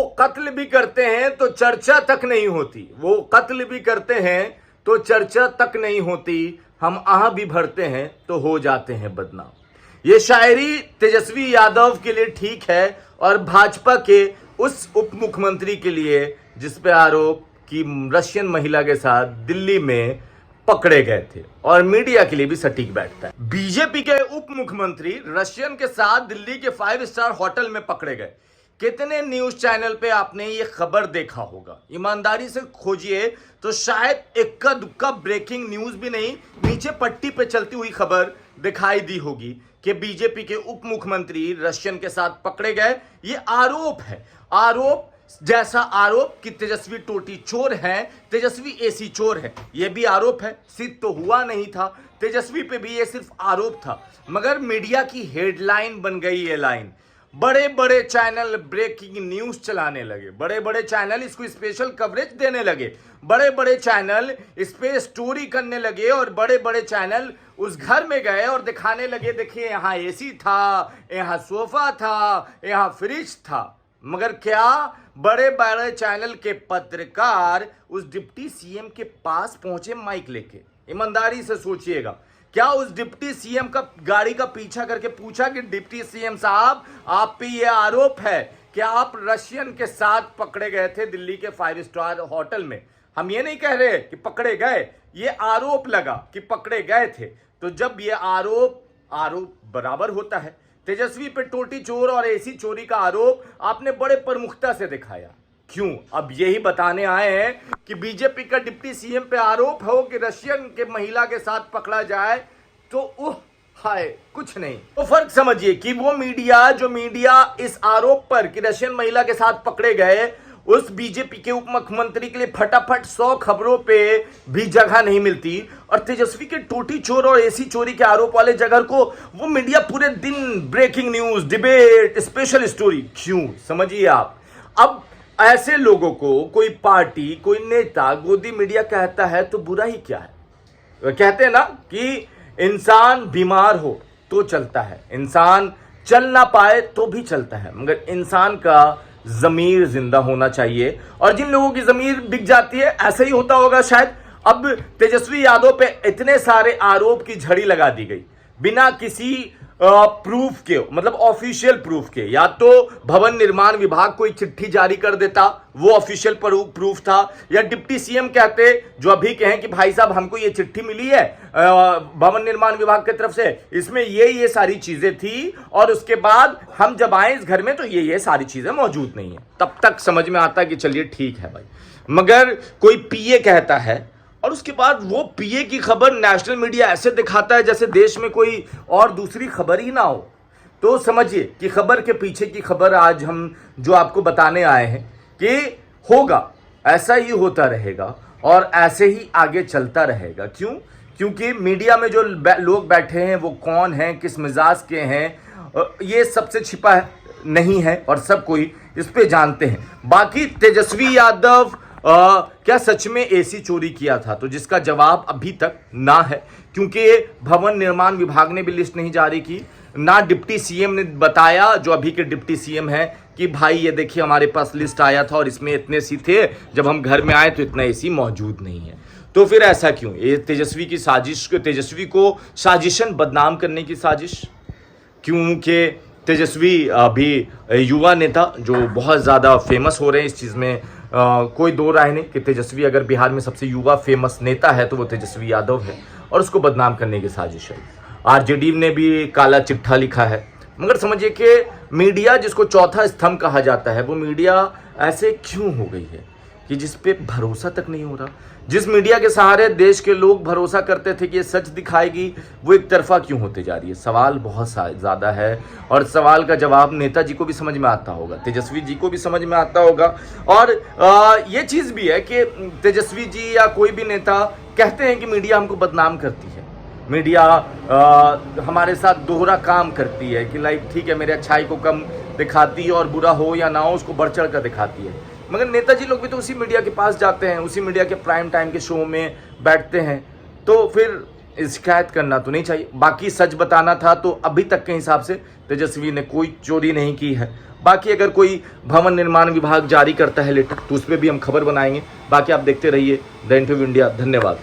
वो कत्ल भी करते हैं तो चर्चा तक नहीं होती, वो कत्ल भी करते हैं तो चर्चा तक नहीं होती, हम आह भी भरते हैं तो हो जाते हैं बदनाम। ये शायरी तेजस्वी यादव के लिए ठीक है और भाजपा के उस उप मुख्यमंत्री के लिए जिस पे आरोप कि रशियन महिला के साथ दिल्ली में पकड़े गए थे, और मीडिया के लिए भी सटीक बैठता है। बीजेपी के उप मुख्यमंत्री रशियन के साथ दिल्ली के 5 स्टार होटल में पकड़े गए। कितने न्यूज चैनल पे आपने ये खबर देखा होगा? ईमानदारी से खोजिए तो शायद इक्का दुक्का ब्रेकिंग न्यूज भी नहीं, नीचे पट्टी पे चलती हुई खबर दिखाई दी होगी कि बीजेपी के उप मुख्यमंत्री रशियन के साथ पकड़े गए। ये आरोप है, आरोप जैसा आरोप कि तेजस्वी टोटी चोर है, तेजस्वी एसी चोर है, यह भी आरोप है। सिद्ध तो हुआ नहीं था, तेजस्वी पे भी यह सिर्फ आरोप था, मगर मीडिया की हेडलाइन बन गई ये लाइन। बड़े बड़े चैनल ब्रेकिंग न्यूज चलाने लगे, बड़े बड़े चैनल इसको स्पेशल कवरेज देने लगे, बड़े बड़े चैनल इस पे स्टोरी करने लगे, और बड़े बड़े चैनल उस घर में गए और दिखाने लगे, देखिए यहाँ एसी था, यहाँ सोफा था, यहाँ फ्रिज था। मगर क्या बड़े बड़े चैनल के पत्रकार उस डिप्टी सीएम के पास पहुंचे माइक लेके? ईमानदारी से सोचिएगा, क्या उस डिप्टी सीएम का गाड़ी का पीछा करके पूछा कि डिप्टी सीएम साहब आप पे ये आरोप है कि आप रशियन के साथ पकड़े गए थे दिल्ली के 5 स्टार होटल में? हम ये नहीं कह रहे कि पकड़े गए, ये आरोप लगा कि पकड़े गए थे। तो जब ये आरोप बराबर होता है, तेजस्वी पे टोटी चोर और एसी चोरी का आरोप आपने बड़े प्रमुखता से दिखाया, क्यों? अब यही बताने आए हैं कि बीजेपी का डिप्टी सीएम पे आरोप हो कि रशियन के महिला के साथ पकड़ा जाए तो हाय कुछ नहीं। तो फर्क समझिए कि वो मीडिया इस आरोप पर कि रशियन महिला के साथ पकड़े गए, उस बीजेपी के उप मुख्यमंत्री के लिए फटाफट 100 खबरों पे भी जगह नहीं मिलती, और तेजस्वी के टोटी चोर और एसी चोरी के आरोप वाले जगह को वो मीडिया पूरे दिन breaking news, debate, special story. क्यों? समझिए आप। अब ऐसे लोगों को कोई पार्टी, कोई नेता गोदी मीडिया कहता है तो बुरा ही क्या है? कहते हैं ना कि इंसान बीमार हो तो चलता है, इंसान चल ना पाए तो भी चलता है, मगर इंसान का जमीर जिंदा होना चाहिए। और जिन लोगों की जमीर बिक जाती है, ऐसा ही होता होगा शायद। अब तेजस्वी यादव पे इतने सारे आरोप की झड़ी लगा दी गई बिना किसी प्रूफ के, मतलब ऑफिशियल प्रूफ के। या तो भवन निर्माण विभाग कोई चिट्ठी जारी कर देता, वो ऑफिशियल प्रूफ था, या डिप्टी सीएम कहते, जो अभी कहें कि भाई साहब हमको ये चिट्ठी मिली है भवन निर्माण विभाग की तरफ से, इसमें ये सारी चीजें थी, और उसके बाद हम जब आए इस घर में तो ये सारी चीजें मौजूद नहीं है। तब तक समझ में आता कि चलिए ठीक है भाई। मगर कोई पीए कहता है और उसके बाद वो पीए की खबर नेशनल मीडिया ऐसे दिखाता है जैसे देश में कोई और दूसरी खबर ही ना हो। तो समझिए कि खबर के पीछे की खबर आज हम जो आपको बताने आए हैं कि होगा, ऐसा ही होता रहेगा और ऐसे ही आगे चलता रहेगा। क्यों? क्योंकि मीडिया में जो लोग बैठे हैं वो कौन हैं, किस मिजाज के हैं, ये सबसे छिपा नहीं है और सब कोई इस पे जानते हैं। बाकी तेजस्वी यादव क्या सच में एसी चोरी किया था? तो जिसका जवाब अभी तक ना है, क्योंकि भवन निर्माण विभाग ने भी लिस्ट नहीं जारी की, ना डिप्टी सीएम ने बताया, जो अभी के डिप्टी सीएम है, कि भाई ये देखिए हमारे पास लिस्ट आया था और इसमें इतने एसी थे, जब हम घर में आए तो इतना एसी मौजूद नहीं है। तो फिर ऐसा क्यों? ये तेजस्वी की साजिश, तेजस्वी को साजिशन बदनाम करने की साजिश। क्योंकि तेजस्वी अभी युवा नेता जो बहुत ज़्यादा फेमस हो रहे हैं, इस चीज़ में कोई दो राय नहीं कि तेजस्वी अगर बिहार में सबसे युवा फेमस नेता है तो वो तेजस्वी यादव है, और उसको बदनाम करने की साजिश है। आरजेडी ने भी काला चिट्ठा लिखा है। मगर समझिए कि मीडिया जिसको चौथा स्तंभ कहा जाता है, वो मीडिया ऐसे क्यों हो गई है कि जिस पे भरोसा तक नहीं हो रहा? जिस मीडिया के सहारे देश के लोग भरोसा करते थे कि ये सच दिखाएगी, वो एक तरफा क्यों होते जा रही है? सवाल बहुत ज़्यादा है, और सवाल का जवाब नेताजी को भी समझ में आता होगा, तेजस्वी जी को भी समझ में आता होगा। और ये चीज़ भी है कि तेजस्वी जी या कोई भी नेता कहते हैं कि मीडिया हमको बदनाम करती है, मीडिया हमारे साथ दोहरा काम करती है, कि लाइक ठीक है मेरे अच्छाई को कम दिखाती है और बुरा हो या ना हो उसको बढ़ चढ़ कर दिखाती है। मगर नेताजी लोग भी तो उसी मीडिया के पास जाते हैं, उसी मीडिया के प्राइम टाइम के शो में बैठते हैं। तो फिर शिकायत करना तो नहीं चाहिए। बाकी सच बताना था तो अभी तक के हिसाब से तेजस्वी ने कोई चोरी नहीं की है। बाकी अगर कोई भवन निर्माण विभाग जारी करता है लेटर तो उस पर भी हम खबर बनाएंगे। बाकी आप देखते रहिए द इंटरव्यू इंडिया। धन्यवाद।